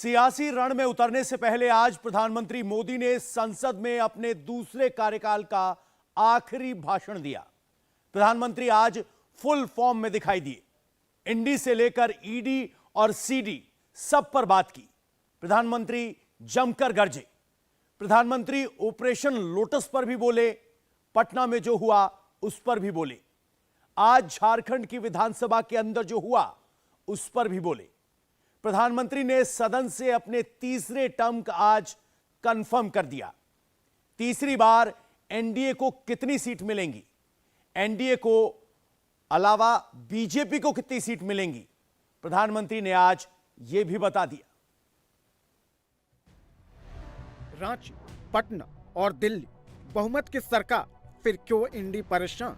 सियासी रण में उतरने से पहले आज प्रधानमंत्री मोदी ने संसद में अपने दूसरे कार्यकाल का आखिरी भाषण दिया। प्रधानमंत्री आज फुल फॉर्म में दिखाई दिए। इंडी से लेकर ईडी और सीडी सब पर बात की। प्रधानमंत्री जमकर गरजे। प्रधानमंत्री ऑपरेशन लोटस पर भी बोले, पटना में जो हुआ उस पर भी बोले, आज झारखंड की विधानसभा के अंदर जो हुआ उस पर भी बोले। प्रधानमंत्री ने सदन से अपने तीसरे टर्म का आज कंफर्म कर दिया। तीसरी बार एनडीए को कितनी सीट मिलेंगी, एनडीए को अलावा बीजेपी को कितनी सीट मिलेंगी, प्रधानमंत्री ने आज यह भी बता दिया। रांची, पटना और दिल्ली बहुमत की सरकार, फिर क्यों इंडी परेशान?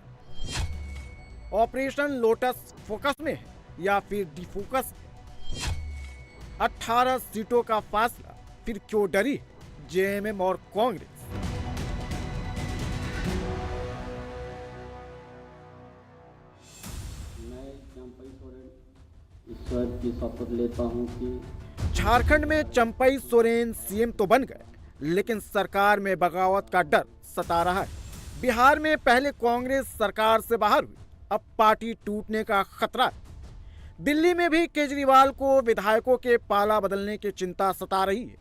ऑपरेशन लोटस फोकस में है या फिर डिफोकस? 18 सीटों का फासला, फिर क्यों डरी जेएमएम और कांग्रेस? मैं चंपई सोरेन ईश्वर की शपथ लेता हूं कि झारखंड में चंपई सोरेन सीएम तो बन गए, लेकिन सरकार में बगावत का डर सता रहा है। बिहार में पहले कांग्रेस सरकार से बाहर हुई, अब पार्टी टूटने का खतरा है। दिल्ली में भी केजरीवाल को विधायकों के पाला बदलने की चिंता सता रही है।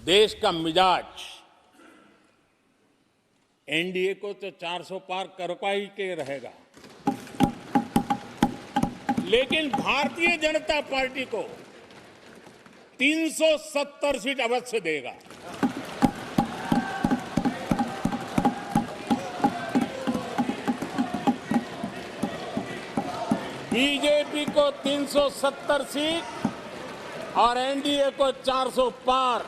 देश का मिजाज एनडीए को तो 400 पार करवाई के रहेगा, लेकिन भारतीय जनता पार्टी को 370 सीट अवश्य देगा। बीजेपी को 370 सीट और एनडीए को 400 पार।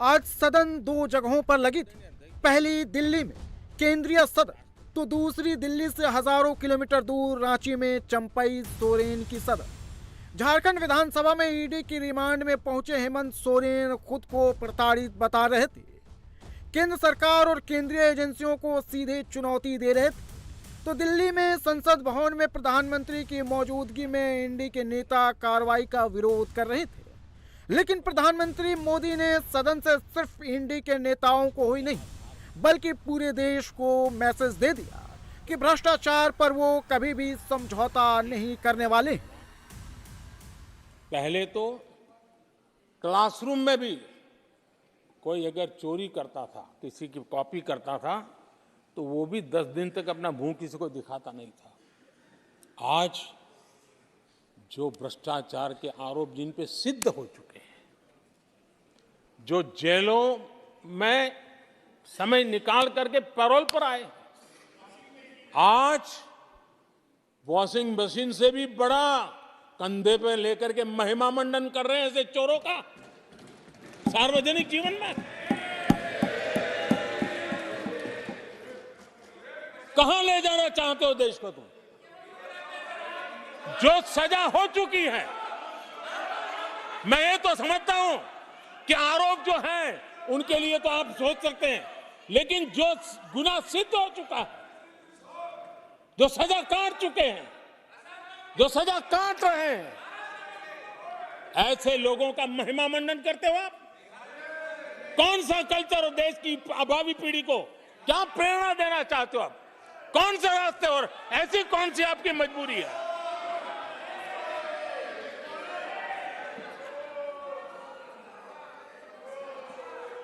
आज सदन दो जगहों पर लगी थी। पहली दिल्ली में केंद्रीय सदन, तो दूसरी दिल्ली से हजारों किलोमीटर दूर रांची में चंपई सोरेन की सदन। झारखंड विधानसभा में ईडी की रिमांड में पहुंचे हेमंत सोरेन खुद को प्रताड़ित बता रहे थे। केंद्र सरकार और केंद्रीय एजेंसियों को सीधे चुनौती दे रहे थे। तो दिल्ली में संसद भवन में प्रधानमंत्री की मौजूदगी में इंडी के नेता कार्रवाई का विरोध कर रहे थे, लेकिन प्रधानमंत्री मोदी ने सदन से सिर्फ इंडी के नेताओं को ही नहीं बल्कि पूरे देश को मैसेज दे दिया कि भ्रष्टाचार पर वो कभी भी समझौता नहीं करने वाले हैं। पहले तो क्लासरूम में भी कोई अगर चोरी करता था, किसी की कॉपी करता था, तो वो भी 10 दिन तक अपना मुंह किसी को दिखाता नहीं था। आज जो भ्रष्टाचार के आरोप जिन पे सिद्ध हो चुके हैं, जो जेलों में समय निकाल करके पैरोल पर आए, आज वॉशिंग मशीन से भी बड़ा कंधे पे लेकर के महिमा मंडन कर रहे हैं ऐसे चोरों का सार्वजनिक जीवन में। कहां ले जाना चाहते हो देश को तुम? जो सजा हो चुकी है, मैं ये तो समझता हूं कि आरोप जो है उनके लिए तो आप सोच सकते हैं, लेकिन जो गुनाह सिद्ध हो चुका है, जो सजा काट चुके हैं, जो सजा काट रहे हैं, ऐसे लोगों का महिमा मंडन करते हो आप? कौन सा कल्चर और देश की भावी पीढ़ी को क्या प्रेरणा देना चाहते हो आप? कौन से रास्ते और ऐसी कौन सी आपकी मजबूरी है?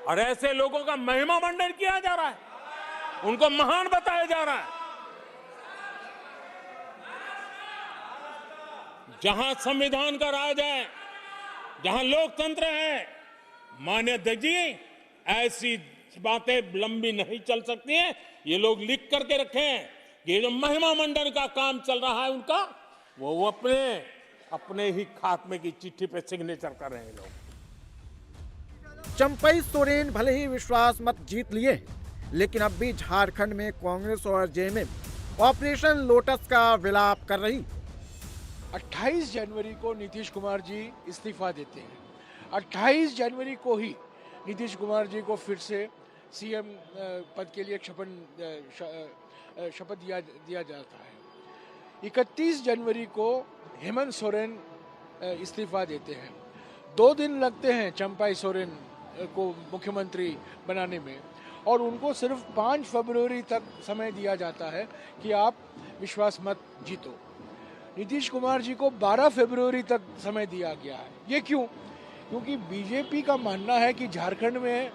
और ऐसे लोगों का महिमा मंडन किया जा रहा है, उनको महान बताया जा रहा है। जहां संविधान का राज है, जहां लोकतंत्र है, माननीय अध्यक्ष जी, ऐसी बातें लंबी नहीं चल सकती हैं। ये लोग लिख करके रखे हैं कि ये जो महिमा मंडन का काम चल रहा है उनका, वो अपने ही खात्मे की चिट्ठी पे सिग्नेचर कर रहे हैं लोग। चंपई सोरेन भले ही विश्वास मत जीत लिए, लेकिन अब भी झारखंड में कांग्रेस और जेएमएम ऑपरेशन लोटस का विलाप कर रही। 28 जनवरी को नीतीश कुमार जी इस्तीफा देते हैं। 28 जनवरी को ही नीतीश कुमार जी को फिर से सीएम पद के लिए शपथ दिया जाता है। 31 जनवरी को हेमंत सोरेन इस्तीफा देते हैं। 2 दिन लगते हैं चंपाई सोरेन को मुख्यमंत्री बनाने में और उनको सिर्फ 5 फरवरी तक समय दिया जाता है कि आप विश्वास मत जीतो। नीतीश कुमार जी को 12 फरवरी तक समय दिया गया है। ये क्यों? क्योंकि बीजेपी का मानना है कि झारखंड में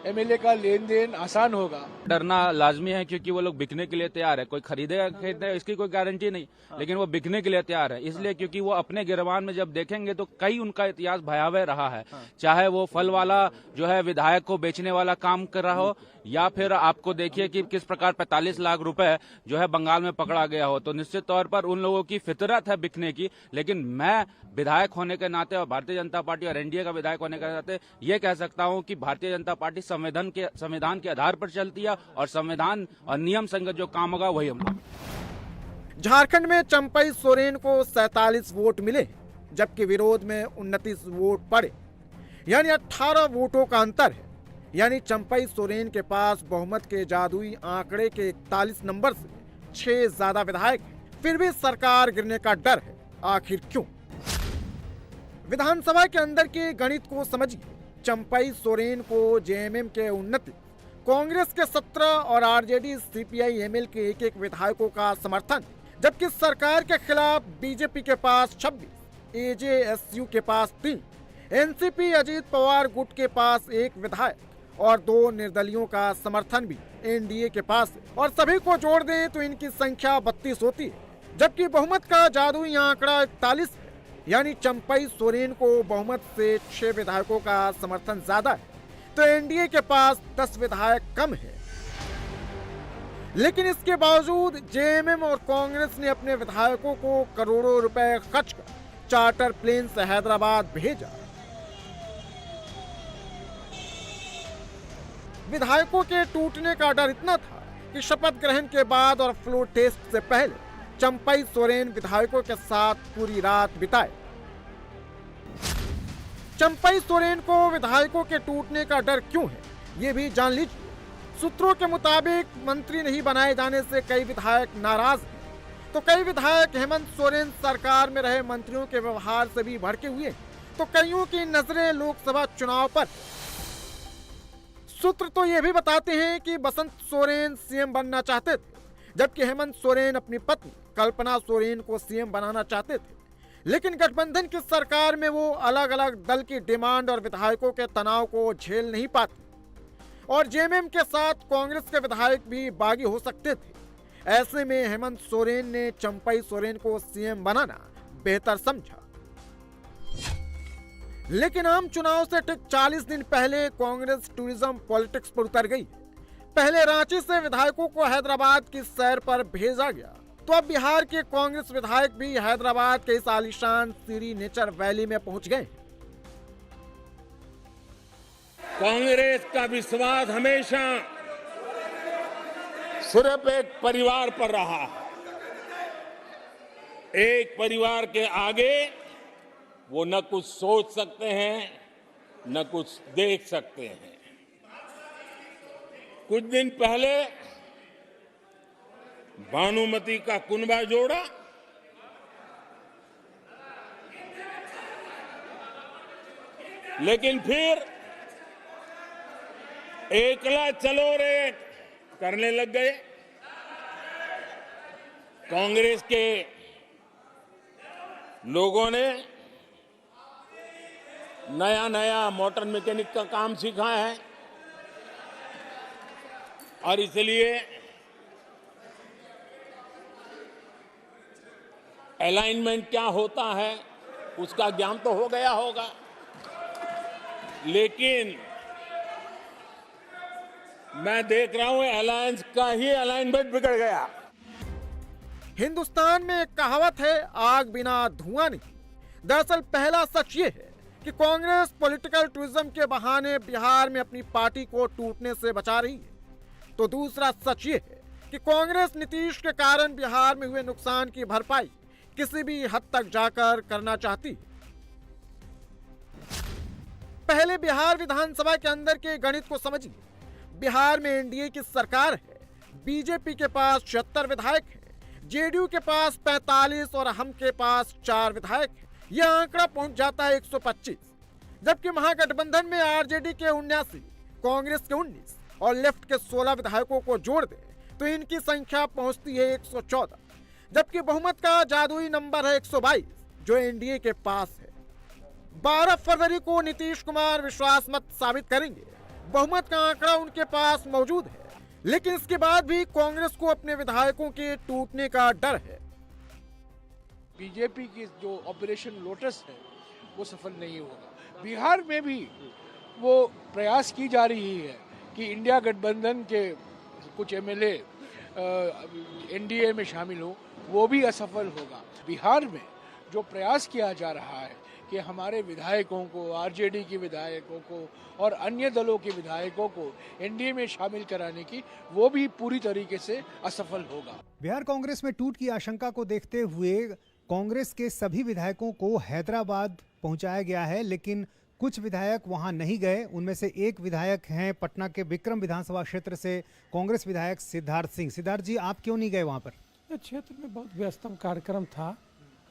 एमएलए का लेन देन आसान होगा। डरना लाजमी है क्योंकि वो लोग बिकने के लिए तैयार है। कोई खरीदेगा खरीदेगा इसकी कोई गारंटी नहीं, लेकिन वो बिकने के लिए तैयार है। इसलिए क्योंकि वो अपने गिरबान में जब देखेंगे तो कई उनका इतिहास भयावह रहा है। चाहे वो फल वाला जो है विधायक को बेचने वाला काम कर रहा हो, या फिर आपको देखिए कि किस प्रकार 45 लाख रुपए जो है बंगाल में पकड़ा गया हो। तो निश्चित तौर पर उन लोगों की फितरत है बिकने की। लेकिन मैं विधायक होने के नाते और भारतीय जनता पार्टी और एनडीए का विधायक होने के नाते ये कह सकता हूं कि भारतीय जनता पार्टी संविधान के आधार पर चलती है और संविधान और नियम संगत जो काम होगा वही हम। झारखंड में चंपई सोरेन को 47 वोट मिले, जबकि विरोध में 29 वोट पड़े, यानी 18 वोटों का अंतर है। यानी चंपई सोरेन के पास बहुमत के जादुई आंकड़े के 41 नंबर से 6 ज्यादा विधायक हैं। फिर भी सरकार गिरने का डर है। आखिर क्यों? विधानसभा के अंदर के गणित को समझिए। चंपई सोरेन को जेएमएम के 29, कांग्रेस के 17 और आरजेडी सीपीआई एमएल के 1-1 विधायकों का समर्थन, जबकि सरकार के खिलाफ बीजेपी के पास 26, एजेएसयू के पास 3, एनसीपी अजीत पवार गुट के पास 1 विधायक और 2 निर्दलियों का समर्थन भी एनडीए के पास है। और सभी को जोड़ दें तो इनकी संख्या 32 होती है, जबकि बहुमत का जादुई आंकड़ा 41 है। यानी चंपई सोरेन को बहुमत से 6 विधायकों का समर्थन ज्यादा है, तो एनडीए के पास 10 विधायक कम है। लेकिन इसके बावजूद जेएमएम और कांग्रेस ने अपने विधायकों को करोड़ों रुपए खर्च कर चार्टर प्लेन से हैदराबाद भेजा। विधायकों के टूटने का डर इतना था कि शपथ ग्रहण के बाद और फ्लोर टेस्ट से पहले चंपई सोरेन विधायकों के साथ पूरी रात बिताए। चंपई सोरेन को विधायकों के टूटने का डर क्यों है, ये भी जान लीजिए। सूत्रों के मुताबिक मंत्री नहीं बनाए जाने से कई विधायक नाराज हैं, तो कई विधायक हेमंत सोरेन सरकार में रहे मंत्रियों के व्यवहार से भी भड़के हुए, तो कईयों की नजरें लोकसभा चुनाव पर। सूत्र तो ये भी बताते हैं कि बसंत सोरेन सीएम बनना चाहते थे, जबकि हेमंत सोरेन अपनी पत्नी कल्पना सोरेन को सीएम बनाना चाहते थे। लेकिन गठबंधन की सरकार में वो अलग अलग दल की डिमांड और विधायकों के तनाव को झेल नहीं पाते, और जेएमएम के साथ कांग्रेस के विधायक भी बागी हो सकते थे। ऐसे में हेमंत सोरेन ने चंपई सोरेन को सीएम बनाना बेहतर समझा। लेकिन आम चुनाव से ठीक 40 दिन पहले कांग्रेस टूरिज्म पॉलिटिक्स पर उतर गई। पहले रांची से विधायकों को हैदराबाद की सैर पर भेजा गया, तो अब बिहार के कांग्रेस विधायक भी हैदराबाद के इस आलीशान सीरी नेचर वैली में पहुंच गए। कांग्रेस का विश्वास हमेशा सिर्फ एक परिवार पर रहा है। एक परिवार के आगे वो न कुछ सोच सकते हैं, न कुछ देख सकते हैं। कुछ दिन पहले भानुमति का कुनबा जोड़ा, लेकिन फिर एकला चलो रे करने लग गए। कांग्रेस के लोगों ने नया नया मोटर मैकेनिक का काम सीखा है, और इसलिए अलाइनमेंट क्या होता है उसका ज्ञान तो हो गया होगा, लेकिन मैं देख रहा हूं अलायंस का ही अलाइनमेंट बिगड़ गया। हिंदुस्तान में एक कहावत है, आग बिना धुआं नहीं। दरअसल पहला सच ये है कि कांग्रेस पॉलिटिकल टूरिज्म के बहाने बिहार में अपनी पार्टी को टूटने से बचा रही है, तो दूसरा सच ये है कि कांग्रेस नीतीश के कारण बिहार में हुए नुकसान की भरपाई किसी भी हद तक जाकर करना चाहती है। पहले बिहार विधानसभा के अंदर के गणित को समझिए। बिहार में एनडीए की सरकार है, बीजेपी के पास 76 विधायक हैं, जेडीयू के पास 45 और हम के पास 4 विधायक हैं। यह आंकड़ा पहुंच जाता है 125, जबकि महागठबंधन में आरजेडी के 79, कांग्रेस के 19 और लेफ्ट के 16 विधायकों को जोड़ दें तो इनकी संख्या पहुंचती है 114, जबकि बहुमत का जादुई नंबर है 122 जो एनडीए के पास है। 12 फरवरी को नीतीश कुमार विश्वास मत साबित करेंगे। बहुमत का आंकड़ा उनके पास मौजूद है, लेकिन इसके बाद भी कांग्रेस को अपने विधायकों के टूटने का डर है। बीजेपी की जो ऑपरेशन लोटस है वो सफल नहीं होगा। बिहार में भी वो प्रयास की जा रही है कि इंडिया गठबंधन के कुछ एमएलए एनडीए में शामिल हो, वो भी असफल होगा। बिहार में जो प्रयास किया जा रहा है कि हमारे विधायकों को, आरजेडी के विधायकों को और अन्य दलों के विधायकों को एनडीए में शामिल कराने की, वो भी पूरी तरीके से असफल होगा। बिहार कांग्रेस में टूट की आशंका को देखते हुए कांग्रेस के सभी विधायकों को हैदराबाद पहुंचाया गया है, लेकिन कुछ विधायक वहां नहीं गए। उनमें से एक विधायक हैं पटना के विक्रम विधानसभा क्षेत्र से कांग्रेस विधायक सिद्धार्थ सिंह। सिद्धार्थ जी, आप क्यों नहीं गए वहां पर? क्षेत्र में बहुत व्यस्तम कार्यक्रम था,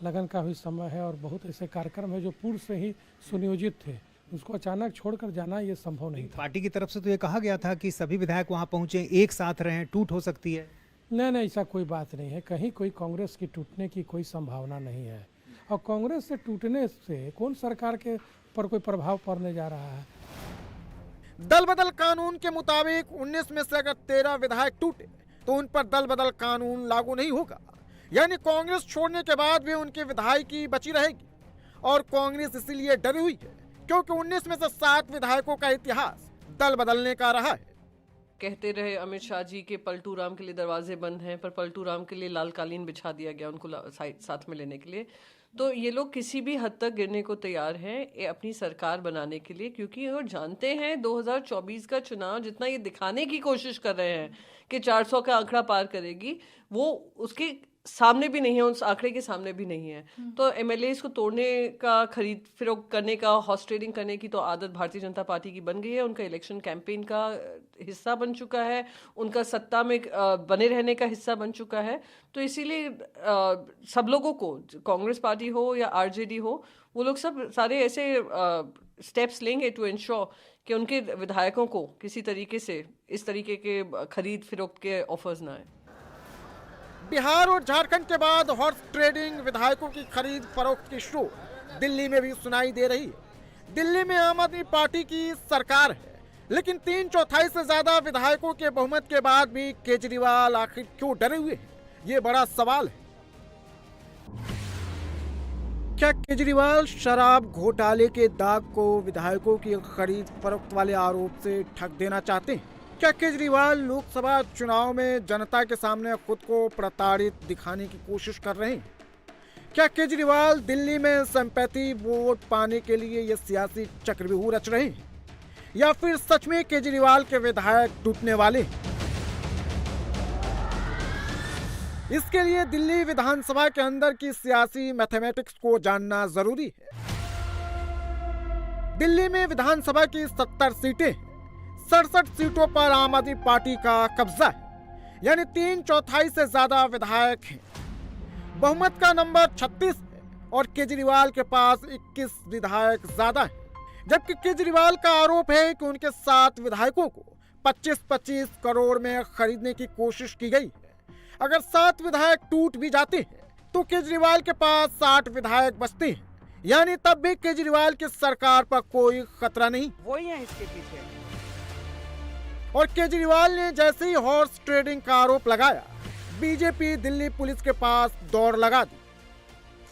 लगन का भी समय है और बहुत ऐसे कार्यक्रम है जो पूर्व से ही सुनियोजित थे, उसको अचानक छोड़कर जाना ये संभव नहीं था। पार्टी की तरफ से तो ये कहा गया था कि सभी विधायक वहां पहुंचे, एक साथ रहें, टूट हो सकती है। नहीं, ऐसा कोई बात नहीं है। कहीं कोई कांग्रेस की टूटने की कोई संभावना नहीं है, और कांग्रेस से टूटने से कौन सरकार के पर कोई प्रभाव पड़ने जा रहा है। दल बदल कानून के मुताबिक 19 में से अगर 13 विधायक टूटे तो उन पर दल बदल कानून लागू नहीं होगा, यानी कांग्रेस छोड़ने के बाद भी उनकी विधायकी बची रहेगी। और कांग्रेस इसीलिए डरी हुई है क्योंकि 19 में से 7 विधायकों का इतिहास दल बदलने का रहा है। कहते रहे अमित शाह जी के पलटू राम के लिए दरवाजे बंद हैं, पर पलटू राम के लिए लाल कालीन बिछा दिया गया उनको साथ में लेने के लिए। तो ये लोग किसी भी हद तक गिरने को तैयार हैं अपनी सरकार बनाने के लिए, क्योंकि वो जानते हैं 2024 का चुनाव जितना ये दिखाने की कोशिश कर रहे हैं कि 400 का आंकड़ा पार करेगी, वो उसके सामने भी नहीं है, उस आंकड़े के सामने भी नहीं है। तो एमएलएस को तोड़ने का, खरीद फरोख्त करने का, हॉर्स ट्रेडिंग करने की तो आदत भारतीय जनता पार्टी की बन गई है। उनका इलेक्शन कैंपेन का हिस्सा बन चुका है, उनका सत्ता में बने रहने का हिस्सा बन चुका है। तो इसीलिए सब लोगों को, कांग्रेस पार्टी हो या आरजेडी हो, वो लोग सब सारे ऐसे स्टेप्स लेंगे टू इंश्योर कि उनके विधायकों को किसी तरीके से इस तरीके के खरीद फरोख्त के ऑफर्स ना आए। बिहार और झारखंड के बाद हॉर्स ट्रेडिंग, विधायकों की खरीद फरोख्त की शोर दिल्ली में भी सुनाई दे रही है। दिल्ली में आम आदमी पार्टी की सरकार है, लेकिन 3/4 से ज्यादा विधायकों के बहुमत के बाद भी केजरीवाल आखिर क्यों डरे हुए हैं, ये बड़ा सवाल है। क्या केजरीवाल शराब घोटाले के दाग को विधायकों की खरीद फरोख्त वाले आरोप से ढक देना चाहते हैं? क्या केजरीवाल लोकसभा चुनाव में जनता के सामने खुद को प्रताड़ित दिखाने की कोशिश कर रहे हैं? क्या केजरीवाल दिल्ली में सिंपैथी वोट पाने के लिए ये सियासी चक्रव्यूह रच रहे हैं, या फिर सच में केजरीवाल के विधायक टूटने वाले हैं? इसके लिए दिल्ली विधानसभा के अंदर की सियासी मैथमेटिक्स को जानना जरूरी है। दिल्ली में विधानसभा की 70 सीटें, 67 सीटों पर आम आदमी पार्टी का कब्जा है, यानी 3/4 से ज्यादा विधायक हैं। बहुमत का नंबर 36 है और केजरीवाल के पास 21 विधायक ज्यादा हैं। जबकि केजरीवाल का आरोप है कि उनके 7 विधायकों को 25-25 करोड़ में खरीदने की कोशिश की गई है। अगर 7 विधायक टूट भी जाते हैं तो केजरीवाल के पास 60 विधायक बचते हैं, यानी तब भी केजरीवाल की सरकार पर कोई खतरा नहीं। वही है इसके पीछे। और केजरीवाल ने जैसे ही हॉर्स ट्रेडिंग का आरोप लगाया, बीजेपी दिल्ली पुलिस के पास दौड़ लगा दी।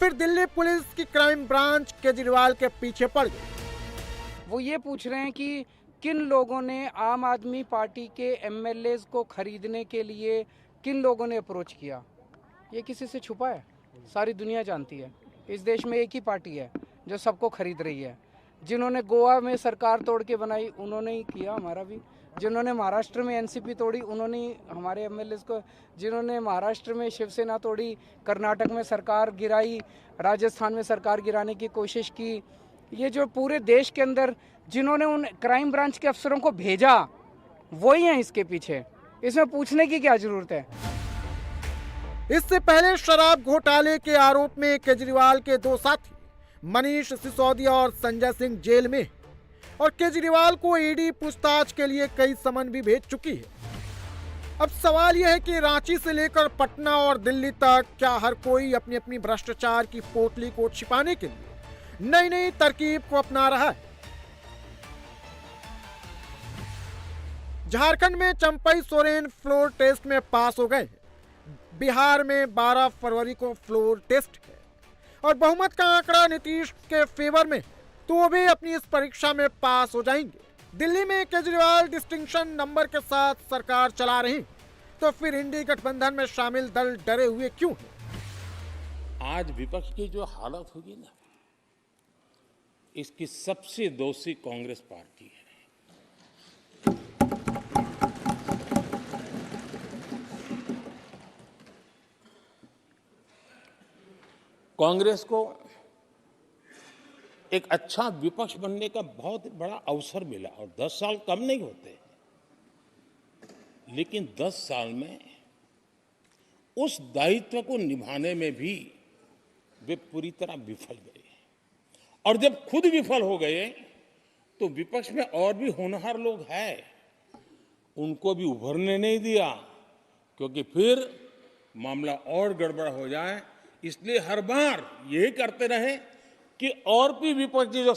फिर दिल्ली पुलिस की क्राइम ब्रांच केजरीवाल के पीछे पड़ गई। वो ये पूछ रहे हैं कि किन लोगों ने आम आदमी पार्टी के एमएलए को खरीदने के लिए किन लोगों ने अप्रोच किया। ये किसी से छुपा है, सारी दुनिया जानती है। इस देश में एक ही पार्टी है जो सबको खरीद रही है। जिन्होंने गोवा में सरकार तोड़ के बनाई उन्होंने ही किया, हमारा भी। जिन्होंने महाराष्ट्र में एनसीपी तोड़ी उन्होंने ही हमारे एमएलए को। जिन्होंने महाराष्ट्र में शिवसेना तोड़ी, कर्नाटक में सरकार गिराई, राजस्थान में सरकार गिराने की कोशिश की, ये जो पूरे देश के अंदर जिन्होंने उन क्राइम ब्रांच के अफसरों को भेजा, वही हैं इसके पीछे। इसमें पूछने की क्या जरूरत है। इससे पहले शराब घोटाले के आरोप में केजरीवाल के दो साथी मनीष सिसोदिया और संजय सिंह जेल में, और केजरीवाल को ईडी पूछताछ के लिए कई समन भी भेज चुकी है। अब सवाल यह है कि रांची से लेकर पटना और दिल्ली तक क्या हर कोई अपनी अपनी भ्रष्टाचार की पोटली को छिपाने के लिए नई नई तरकीब को अपना रहा है। झारखंड में चंपई सोरेन फ्लोर टेस्ट में पास हो गए। बिहार में 12 फरवरी को फ्लोर टेस्ट है और बहुमत का आंकड़ा नीतीश के फेवर में, तो वो भी अपनी इस परीक्षा में पास हो जाएंगे। दिल्ली में केजरीवाल डिस्टिंक्शन नंबर के साथ सरकार चला रहे हैं, तो फिर इंडी गठबंधन में शामिल दल डरे हुए क्यों हैं? आज विपक्ष की जो हालत होगी ना, इसकी सबसे दोषी कांग्रेस पार्टी है। कांग्रेस को एक अच्छा विपक्ष बनने का बहुत बड़ा अवसर मिला, और 10 साल कम नहीं होते, लेकिन 10 साल में उस दायित्व को निभाने में भी वे पूरी तरह विफल गए। और जब खुद विफल हो गए तो विपक्ष में और भी होनहार लोग हैं, उनको भी उभरने नहीं दिया, क्योंकि फिर मामला और गड़बड़ हो जाए। इसलिए हर बार यही करते रहे कि और भी विपक्षी जो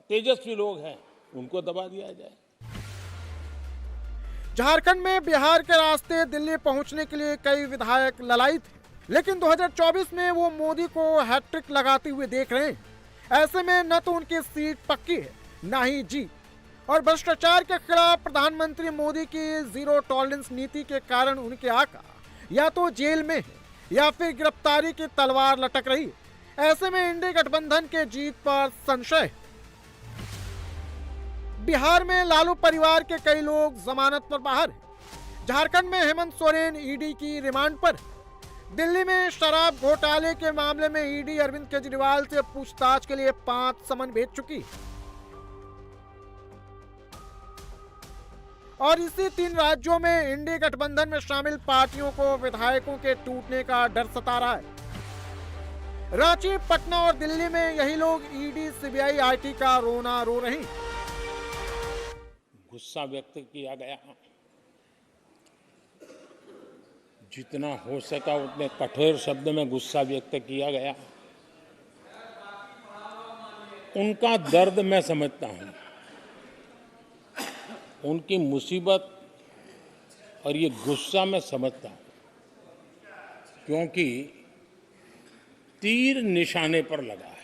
तेजस्वी लोग हैं उनको दबा दिया जाए। झारखंड में बिहार के रास्ते दिल्ली पहुंचने के लिए कई विधायक ललायित थे, लेकिन 2024 में वो मोदी को हैट्रिक लगाते हुए देख रहे हैं। ऐसे में न तो उनकी सीट पक्की है, न ही जीत, और भ्रष्टाचार के खिलाफ प्रधानमंत्री मोदी की जीरो टॉलरेंस नीति के कारण उनके आका या तो जेल में है या फिर गिरफ्तारी की तलवार लटक रही है। ऐसे में इंडी गठबंधन के जीत पर संशय। बिहार में लालू परिवार के कई लोग जमानत पर बाहर हैं। झारखंड में हेमंत सोरेन ईडी की रिमांड पर। दिल्ली में शराब घोटाले के मामले में ईडी अरविंद केजरीवाल से पूछताछ के लिए 5 समन भेज चुकी, और इसी 3 राज्यों में इंडी गठबंधन में शामिल पार्टियों को विधायकों के टूटने का डर सता रहा है। रांची, पटना और दिल्ली में यही लोग ईडी, सीबीआई, आईटी का रोना रो रहे हैं। गुस्सा व्यक्त किया गया, जितना हो सका उतने कठोर शब्द में गुस्सा व्यक्त किया गया। उनका दर्द मैं समझता हूं, उनकी मुसीबत और ये गुस्सा मैं समझता हूं, क्योंकि तीर निशाने पर लगा है।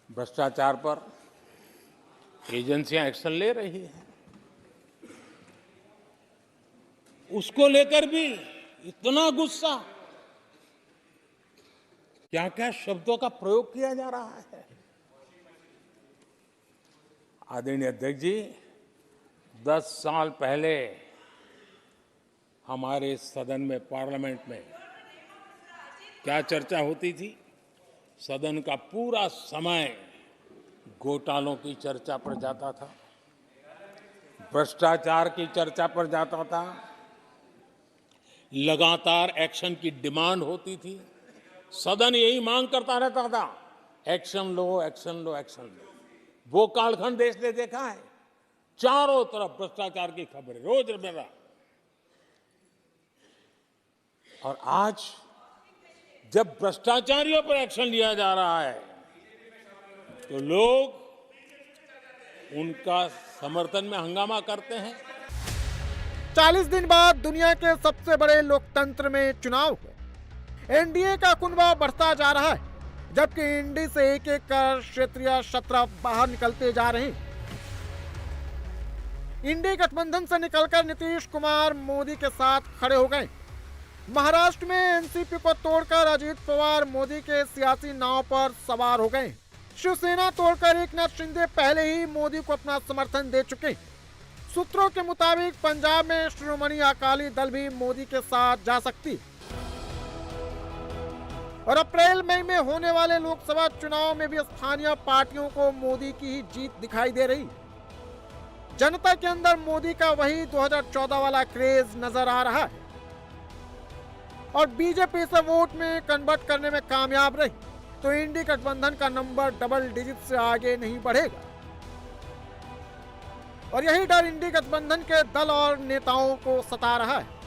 भ्रष्टाचार पर एजेंसियां एक्शन ले रही हैं, उसको लेकर भी इतना गुस्सा, क्या क्या शब्दों का प्रयोग किया जा रहा है। आदरणीय अध्यक्ष जी, 10 साल पहले हमारे सदन में, पार्लियामेंट में क्या चर्चा होती थी? सदन का पूरा समय घोटालों की चर्चा पर जाता था, भ्रष्टाचार की चर्चा पर जाता था, लगातार एक्शन की डिमांड होती थी। सदन यही मांग करता रहता था, एक्शन लो, एक्शन लो, एक्शन लो। वो कालखंड देश ने देखा है, चारों तरफ भ्रष्टाचार की खबरें रोज मेरा। और आज जब भ्रष्टाचारियों पर एक्शन लिया जा रहा है तो लोग उनका समर्थन में हंगामा करते हैं। 40 दिन बाद दुनिया के सबसे बड़े लोकतंत्र में चुनाव हुए। एनडीए का कुनबा बढ़ता जा रहा है, जबकि इंडी से एक एक कर क्षेत्रीय शत्रु बाहर निकलते जा रहे हैं। इंडी गठबंधन से निकलकर नीतीश कुमार मोदी के साथ खड़े हो गए। महाराष्ट्र में एनसीपी को तोड़कर अजीत पवार मोदी के सियासी नाव पर सवार हो गए। शिवसेना तोड़कर एकनाथ शिंदे पहले ही मोदी को अपना समर्थन दे चुके। सूत्रों के मुताबिक पंजाब में श्रोमणी अकाली दल भी मोदी के साथ जा सकती, और अप्रैल मई में होने वाले लोकसभा चुनाव में भी स्थानीय पार्टियों को मोदी की ही जीत दिखाई दे रही। जनता के अंदर मोदी का वही 2014 वाला क्रेज नजर आ रहा है और बीजेपी से वोट में कन्वर्ट करने में कामयाब रही तो इंडी गठबंधन का नंबर डबल डिजिट से आगे नहीं बढ़ेगा और यही डर इंडी गठबंधन के दल और नेताओं को सता रहा है।